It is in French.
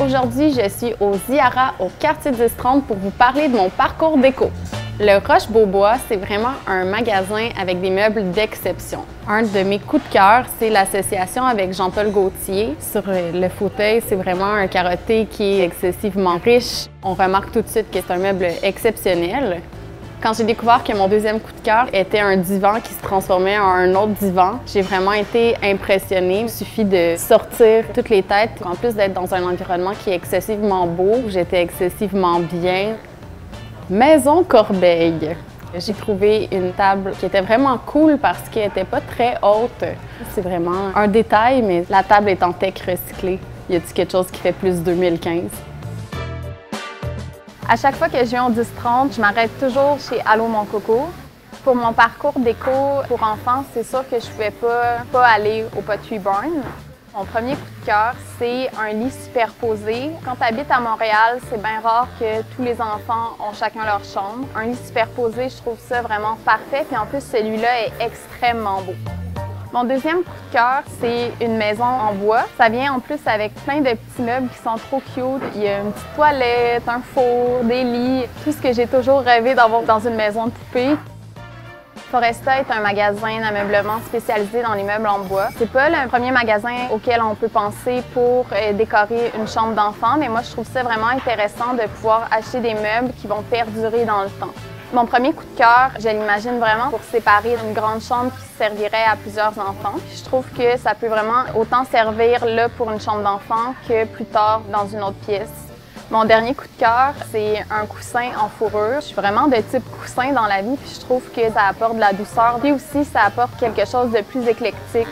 Aujourd'hui, je suis au Ziara, au quartier 1030 pour vous parler de mon parcours déco. Le Roche-Beaubois, c'est vraiment un magasin avec des meubles d'exception. Un de mes coups de cœur, c'est l'association avec Jean-Paul Gaultier. Sur le fauteuil, c'est vraiment un carotté qui est excessivement riche. On remarque tout de suite que c'est un meuble exceptionnel. Quand j'ai découvert que mon deuxième coup de cœur était un divan qui se transformait en un autre divan, j'ai vraiment été impressionnée. Il suffit de sortir toutes les têtes. En plus d'être dans un environnement qui est excessivement beau, j'étais excessivement bien. Maison Corbeil. J'ai trouvé une table qui était vraiment cool parce qu'elle n'était pas très haute. C'est vraiment un détail, mais la table est en teck recyclé. Y a-t-il quelque chose qui fait plus 2015? À chaque fois que je viens au 1030, je m'arrête toujours chez Allô Mon Coco. Pour mon parcours déco pour enfants, c'est sûr que je ne pouvais pas aller au Pottery Barn. Mon premier coup de cœur, c'est un lit superposé. Quand tu habites à Montréal, c'est bien rare que tous les enfants ont chacun leur chambre. Un lit superposé, je trouve ça vraiment parfait. Puis en plus, celui-là est extrêmement beau. Mon deuxième coup de cœur, c'est une maison en bois. Ça vient en plus avec plein de petits meubles qui sont trop cute. Il y a une petite toilette, un four, des lits, tout ce que j'ai toujours rêvé d'avoir dans une maison de poupée. Foresta est un magasin d'ameublement spécialisé dans les meubles en bois. C'est pas le premier magasin auquel on peut penser pour décorer une chambre d'enfant, mais moi je trouve ça vraiment intéressant de pouvoir acheter des meubles qui vont perdurer dans le temps. Mon premier coup de cœur, je l'imagine vraiment pour séparer une grande chambre qui servirait à plusieurs enfants. Je trouve que ça peut vraiment autant servir là pour une chambre d'enfant que plus tard dans une autre pièce. Mon dernier coup de cœur, c'est un coussin en fourrure. Je suis vraiment de type coussin dans la vie, puis je trouve que ça apporte de la douceur. Puis aussi, ça apporte quelque chose de plus éclectique.